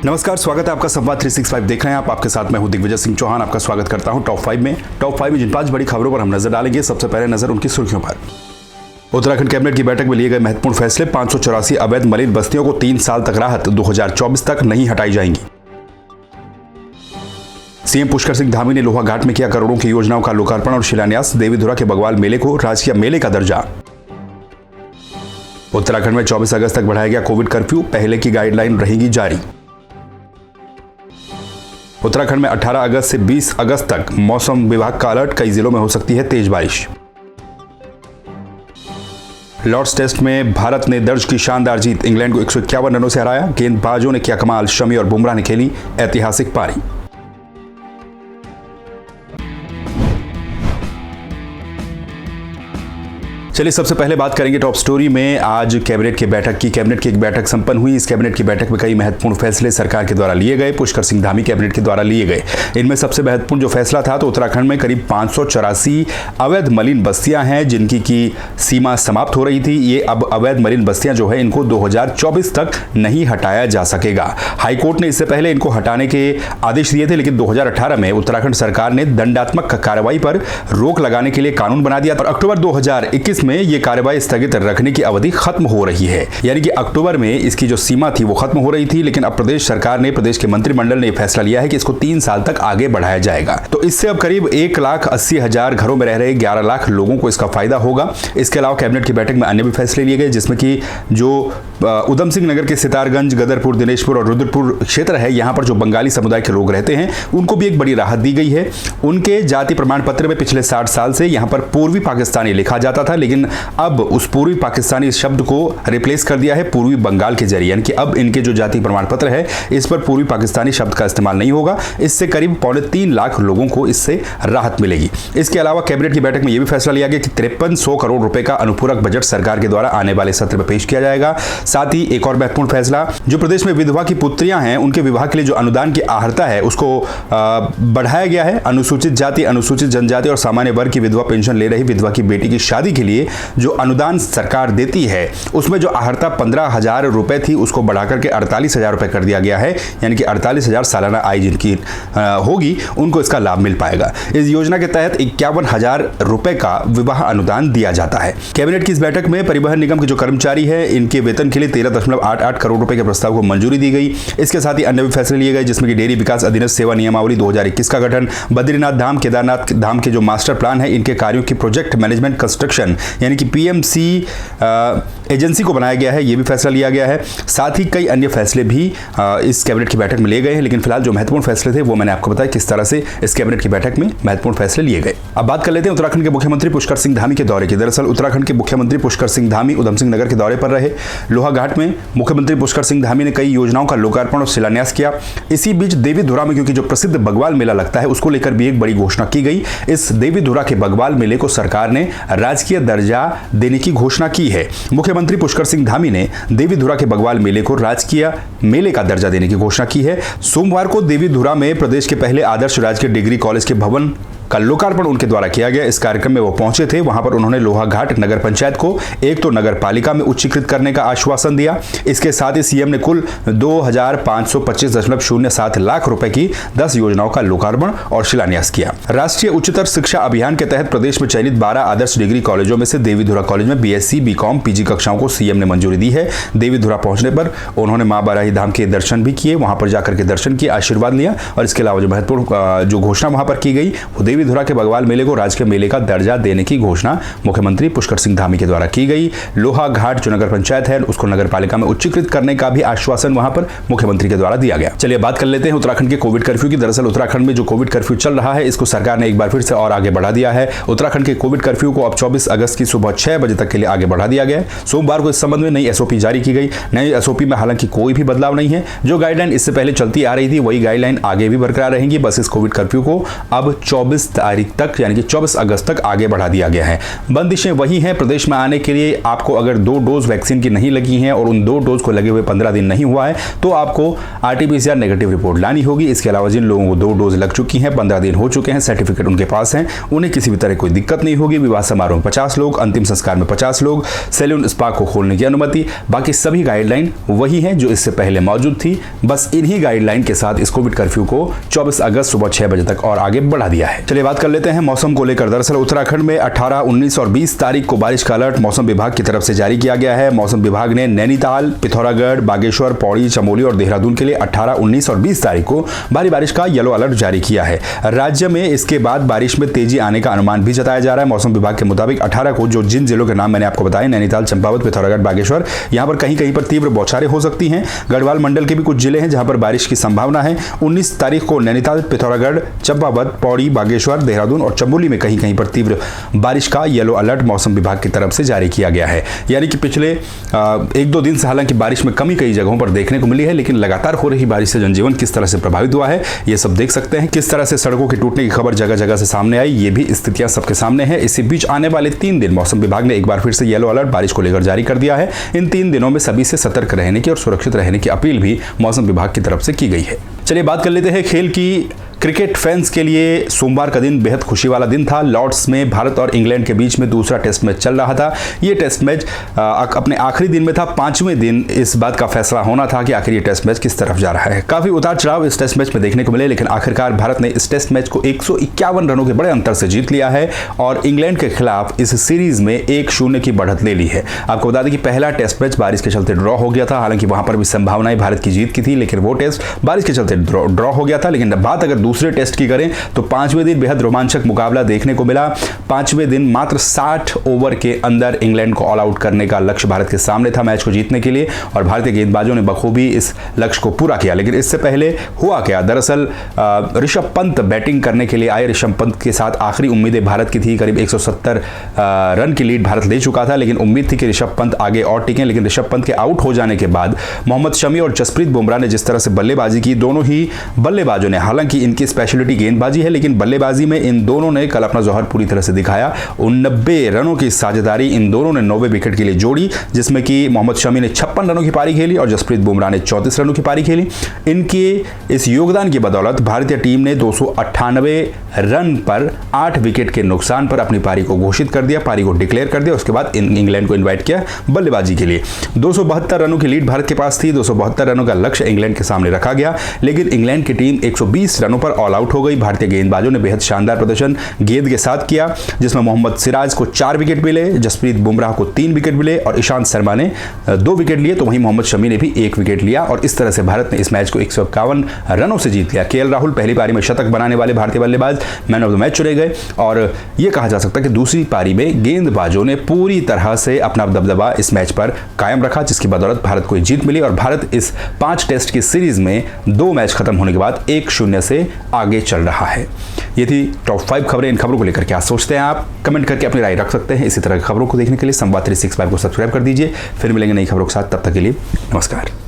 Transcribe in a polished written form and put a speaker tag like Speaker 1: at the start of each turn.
Speaker 1: नमस्कार, स्वागत है आपका संवाद 365 देख रहे हैं आप। आपके साथ मैं हूं दिग्विजय सिंह चौहान। आपका स्वागत करता हूं टॉप 5 में। टॉप 5 में जिन 5 बड़ी खबरों पर हम नजर डालेंगे। सबसे पहले नजर उनकी सुर्खियों पर। उत्तराखंड कैबिनेट की बैठक में लिए गए महत्वपूर्ण फैसले। 584 अवैध मलिन बस्तियों को 3 साल तक राहत, 2024 तक नहीं हटाई जाएंगी। सीएम पुष्कर सिंह धामी ने लोहा घाट में किया करोड़ों की योजनाओं का लोकार्पण और शिलान्यास। देवीधुरा के बगवाल मेले को राजकीय मेले का दर्जा। उत्तराखंड में 24 अगस्त तक बढ़ाया गया कोविड कर्फ्यू, पहले की गाइडलाइन रहेगी जारी। उत्तराखंड में 18 अगस्त से 20 अगस्त तक मौसम विभाग का अलर्ट, कई जिलों में हो सकती है तेज बारिश। लॉर्ड्स टेस्ट में भारत ने दर्ज की शानदार जीत, इंग्लैंड को 151 रनों से हराया। गेंदबाजों ने किया कमाल, शमी और बुमराह ने खेली ऐतिहासिक पारी। चलिए सबसे पहले बात करेंगे टॉप स्टोरी में। आज कैबिनेट की एक बैठक संपन्न हुई। इस कैबिनेट की बैठक में कई महत्वपूर्ण फैसले सरकार के द्वारा लिए गए, पुष्कर सिंह धामी कैबिनेट के द्वारा लिए गए। इनमें सबसे महत्वपूर्ण जो फैसला था तो उत्तराखंड में करीब 584 अवैध मलिन बस्तियां हैं जिनकी की सीमा समाप्त हो रही थी। ये अब अवैध मलिन बस्तियां जो है इनको 2024 तक नहीं हटाया जा सकेगा। हाईकोर्ट ने इससे पहले इनको हटाने के आदेश दिए थे, लेकिन 2018 में उत्तराखंड सरकार ने दंडात्मक कार्रवाई पर रोक लगाने के लिए कानून बना दिया और अक्टूबर 2021 में ये कार्रवाई स्थगित रखने की अवधि खत्म हो रही है। यानी कि अक्टूबर में इसकी जो सीमा थी वो खत्म हो रही थी, लेकिन अब प्रदेश सरकार ने, प्रदेश के मंत्रिमंडल ने फैसला लिया है कि इसको 3 साल तक आगे बढ़ाया जाएगा। तो इससे अब करीब 1,80,000 घरों में रह रहे 11 लाख लोगों को इसका फायदा होगा। इसके अलावा कैबिनेट की बैठक में अन्य भी फैसले लिए गए, जिसमें कि जो उधम सिंह नगर के सितारगंज, गदरपुर, दिनेशपुर और रुद्रपुर क्षेत्र है, यहाँ पर जो बंगाली समुदाय के लोग रहते हैं उनको भी एक बड़ी राहत दी गई है। उनके जाति प्रमाण पत्र में पिछले 60 साल से यहाँ पर पूर्वी पाकिस्तानी लिखा जाता था, लेकिन अब उस पूर्वी पाकिस्तानी शब्द को रिप्लेस कर दिया है पूर्वी बंगाल के जरिए। यानी कि अब इनके जो जाति प्रमाण पत्र है इस पर पूर्वी पाकिस्तानी शब्द का इस्तेमाल नहीं होगा। इससे करीब 3.25 लाख लोगों को इससे राहत मिलेगी। इसके अलावा कैबिनेट की बैठक में यह भी फैसला लिया गया कि 5300 करोड़ रुपए का अनुपूरक बजट सरकार के द्वारा आने वाले सत्र में पेश किया जाएगा। साथ ही एक और महत्वपूर्ण फैसला, जो प्रदेश में विधवा की पुत्रियां हैं उनके विवाह के लिए जो अनुदान की आहर्ता है उसको बढ़ाया गया है। अनुसूचित जाति, अनुसूचित जनजाति और सामान्य वर्ग की विधवा पेंशन ले रही विधवा की बेटी की शादी के लिए जो अनुदान सरकार देती है उसमें जो आहर्ता 15,000 रुपए थी उसको बढ़ाकर के 48,000 रुपए कर दिया गया है। यानी कि 48,000 सालाना आय जिनकी होगी उनको इसका लाभ मिल पाएगा। इस योजना के तहत 51,000 रुपए का विवाह अनुदान दिया जाता है। कैबिनेट की इस बैठक में परिवहन निगम के जो कर्मचारी है इनके वेतन के लिए 13.88 करोड़ रुपए के प्रस्ताव को मंजूरी दी गई। इसके साथ ही अन्य भी फैसले लिए गए, जिसमें कि डेयरी विकास अधीनस्थ सेवा नियमावली 2021 का गठन, बद्रीनाथ धाम, केदारनाथ धाम के जो मास्टर प्लान है इनके कार्यों की प्रोजेक्ट मैनेजमेंट कंस्ट्रक्शन यानी कि PMC एजेंसी को बनाया गया है, यह भी फैसला लिया गया है। साथ ही कई अन्य फैसले भी इस कैबिनेट की बैठक में लिए गए हैं, लेकिन फिलहाल जो महत्वपूर्ण फैसले थे वो मैंने आपको बताया किस तरह से इस कैबिनेट की बैठक में महत्वपूर्ण फैसले लिए गए। अब बात कर लेते हैं उत्तराखंड के मुख्यमंत्री पुष्कर सिंह धामी के दौरे की। दरअसल उत्तराखंड के मुख्यमंत्री पुष्कर सिंह धामी उधम सिंह नगर के दौरे पर रहे। लोहा घाट में मुख्यमंत्री पुष्कर सिंह धामी ने कई योजनाओं का लोकार्पण और शिलान्यास किया। इसी बीच देवीधुरा में क्योंकि जो प्रसिद्ध बगवाल मेला लगता है उसको लेकर भी एक बड़ी घोषणा की गई। इस देवीधुरा के बगवाल मेले को सरकार ने राजकीय दर्जा देने की घोषणा की है। मुख्यमंत्री पुष्कर सिंह धामी ने देवीधुरा के बगवाल मेले को राजकीय मेले का दर्जा देने की घोषणा की है। सोमवार को देवीधुरा में प्रदेश के पहले आदर्श राजकीय डिग्री कॉलेज के भवन का लोकार्पण उनके द्वारा किया गया। इस कार्यक्रम में वो पहुंचे थे। वहां पर उन्होंने लोहा घाट नगर पंचायत को एक तो नगर पालिका में उच्चीकृत करने का आश्वासन दिया। इसके साथ ही सीएम ने कुल 2,525.07 लाख रुपए की 10 योजनाओं का लोकार्पण और शिलान्यास किया। राष्ट्रीय उच्चतर शिक्षा अभियान के तहत प्रदेश में चयनित 12 आदर्श डिग्री कॉलेजों में से देवीधुरा कॉलेज में BSc, BCom, PG कक्षाओं को सीएम ने मंजूरी दी है। देवीधुरा पहुंचने पर उन्होंने मां बाराही धाम के दर्शन भी किए, वहां पर जाकर के दर्शन किए, आशीर्वाद लिया। और इसके अलावा जो महत्वपूर्ण जो घोषणा वहां पर की गई वो देवीधुरा के बगवाल मेले को राजकीय मेले का दर्जा देने की घोषणा मुख्यमंत्री पुष्कर सिंह धामी के द्वारा की गई। लोहा घाट जो नगर पंचायत है उसको नगर पालिका में उच्चीकृत करने का भी आश्वासन वहां पर मुख्यमंत्री के द्वारा दिया गया। चलिए बात कर लेते हैं उत्तराखंड के कोविड कर्फ्यू की। दरअसल उत्तराखंड में जो कोविड कर्फ्यू चल रहा है इसको सरकार ने एक बार फिर से और आगे बढ़ा दिया है। उत्तराखंड के कोविड कर्फ्यू को अब 24 अगस्त की सुबह 6 बजे तक के लिए आगे बढ़ा दिया गया है। सोमवार को इस संबंध में नई SOP जारी की गई। नई SOP में हालांकि कोई भी बदलाव नहीं है। जो गाइडलाइन इससे पहले चलती आ रही थी वही गाइडलाइन आगे भी बरकरार रहेंगी। बस इस कोविड कर्फ्यू को अब 24 24 तारीख तक यानी कि 24 अगस्त तक आगे बढ़ा दिया गया है। बंदिशें वही हैं। प्रदेश में आने के लिए आपको अगर 2 डोज वैक्सीन की नहीं लगी हैं और उन 2 डोज को लगे हुए 15 दिन नहीं हुआ है तो आपको RT-PCR नेगेटिव रिपोर्ट लानी होगी। इसके अलावा जिन लोगों को 2 डोज लग चुकी हैं, 15 दिन हो चुके हैं, सर्टिफिकेट उनके पास हैं, उन्हें किसी भी तरह कोई दिक्कत नहीं होगी। विवाह समारोह में 50 लोग, अंतिम संस्कार में 50 लोग, सैलून स्पा को खोलने की अनुमति, बाकी सभी गाइडलाइन वही हैं जो इससे पहले मौजूद थी। बस इन्हीं गाइडलाइन के साथ इस कोविड कर्फ्यू को 24 अगस्त सुबह 6 बजे तक और आगे बढ़ा दिया है। चलिए बात कर लेते हैं मौसम को लेकर। दरअसल उत्तराखंड में 18, 19 और 20 तारीख को बारिश का अलर्ट मौसम विभाग की तरफ से जारी किया गया है। मौसम विभाग ने नैनीताल, पिथौरागढ़, बागेश्वर, पौड़ी, चमोली और देहरादून के लिए 18, 19 और 20 तारीख को भारी बारिश का येलो अलर्ट जारी किया है। राज्य में इसके बाद बारिश में तेजी आने का अनुमान भी जताया जा रहा है। मौसम विभाग के मुताबिक 18 को जो जिन जिलों के नाम मैंने आपको बताए, नैनीताल, चंपावत, पिथौरागढ़, बागेश्वर, यहां पर कहीं कहीं पर तीव्र बौछारें हो सकती हैं। गढ़वाल मंडल के भी कुछ जिले हैं जहां पर बारिश की संभावना है। 19 तारीख को नैनीताल, पिथौरागढ़, चंपावत, पौड़ी, बागेश्वर, देहरादून और चमोली में कहीं कहीं पर तीव्र बारिश का येलो अलर्ट मौसम विभाग की तरफ से जारी किया गया है। यानी कि पिछले 1-2 दिन से हालांकि बारिश में कमी कई जगहों पर देखने को मिली है, लेकिन लगातार हो रही बारिश से जनजीवन किस तरह से प्रभावित हुआ है ये सब देख सकते हैं। किस तरह से सड़कों के टूटने की खबर जगह जगह से सामने आई, ये भी स्थितियां सबके सामने है। इसी बीच आने वाले 3 दिन मौसम विभाग ने एक बार फिर से येलो अलर्ट बारिश को लेकर जारी कर दिया है। इन 3 दिनों में सभी से सतर्क रहने की और सुरक्षित रहने की अपील भी मौसम विभाग की तरफ से की गई है। चलिए बात कर लेते हैं खेल की। क्रिकेट फैंस के लिए सोमवार का दिन बेहद खुशी वाला दिन था। लॉर्ड्स में भारत और इंग्लैंड के बीच में दूसरा टेस्ट मैच चल रहा था। ये टेस्ट मैच अपने आखिरी दिन में था। 5वें दिन इस बात का फैसला होना था कि आखिर ये टेस्ट मैच किस तरफ जा रहा है। काफी उतार चढ़ाव इस टेस्ट मैच में देखने को मिले, लेकिन आखिरकार भारत ने इस टेस्ट मैच को 151 रनों के बड़े अंतर से जीत लिया है और इंग्लैंड के खिलाफ इस सीरीज में 1-0 की बढ़त ले ली है। आपको बता दें कि पहला टेस्ट मैच बारिश के चलते ड्रॉ हो गया था। हालांकि वहां पर भी संभावनाएं भारत की जीत की थी, लेकिन वो टेस्ट बारिश के चलते ड्रॉ हो गया था। लेकिन बात अगर दूसरे टेस्ट की करें तो 5वें दिन बेहद रोमांचक मुकाबला देखने को मिला। 5वें दिन मात्र 60 ओवर के अंदर इंग्लैंड को ऑल आउट करने का लक्ष्य भारत के सामने था मैच को जीतने के लिए, और भारतीय गेंदबाजों ने बखूबी इस लक्ष्य को पूरा किया। लेकिन इससे पहले हुआ क्या, दरअसल ऋषभ पंत बैटिंग करने के लिए आए। ऋषभ पंत के साथ आखिरी उम्मीदें भारत की थी। करीब 170 रन की लीड भारत ले चुका था, लेकिन उम्मीद थी कि ऋषभ पंत आगे और टिकें। लेकिन ऋषभ पंत के आउट हो जाने के बाद मोहम्मद शमी और जसप्रीत बुमराह ने जिस तरह से बल्लेबाजी की, दोनों ही बल्लेबाजों ने, हालांकि इनकी स्पेशलिटी गेंदबाजी है, लेकिन बल्लेबाजी में इन दोनों ने कल अपना जौहर पूरी तरह से दिखाया। 90 रनों की साझेदारी इन दोनों ने 90 विकेट के लिए जोड़ी, जिसमें कि मोहम्मद शमी ने 56 रनों की पारी खेली और जसप्रीत बुमराह ने 34 रनों की पारी खेली। इनके इस योगदान की बदौलत भारतीय टीम ने 298 रन पर 8 विकेट के नुकसान पर अपनी पारी को घोषित कर दिया, पारी को डिक्लेयर कर दिया। उसके बाद इंग्लैंड को इन्वाइट किया बल्लेबाजी के लिए। 272 रनों की लीड भारत के पास थी। 272 रनों का लक्ष्य इंग्लैंड के सामने रखा गया, लेकिन इंग्लैंड की टीम 120 रनों पर ऑल आउट हो गई। भारतीय गेंदबाजों ने बेहद शानदार प्रदर्शन गेंद के साथ किया, जिसमें मोहम्मद सिराज को 4 विकेट मिले, जसप्रीत बुमराह को 3 विकेट मिले और ईशांत शर्मा ने 2 विकेट लिए, तो वहीं मोहम्मद शमी ने भी 1 विकेट लिया। और इस तरह से भारत ने इस मैच को 151 रनों से जीत लिया। केएल राहुल पहली पारी में शतक बनाने वाले भारतीय बल्लेबाज मैन ऑफ द मैच चुने गए, और यह कहा जा सकता है कि दूसरी पारी में गेंदबाजों ने पूरी तरह से अपना दबदबा इस मैच पर कायम रखा, जिसकी बदौलत भारत को जीत मिली और भारत इस 5 टेस्ट की सीरीज में 2 मैच खत्म होने के बाद 1-0 से आगे चल रहा है। ये थी टॉप 5 खबरें। इन खबरों को लेकर क्या सोचते हैं आप, कमेंट करके अपनी राय रख सकते हैं। इसी तरह की खबरों को देखने के लिए संवाद 365 को सब्सक्राइब कर दीजिए। फिर मिलेंगे नई खबरों के साथ, तब तक के लिए नमस्कार।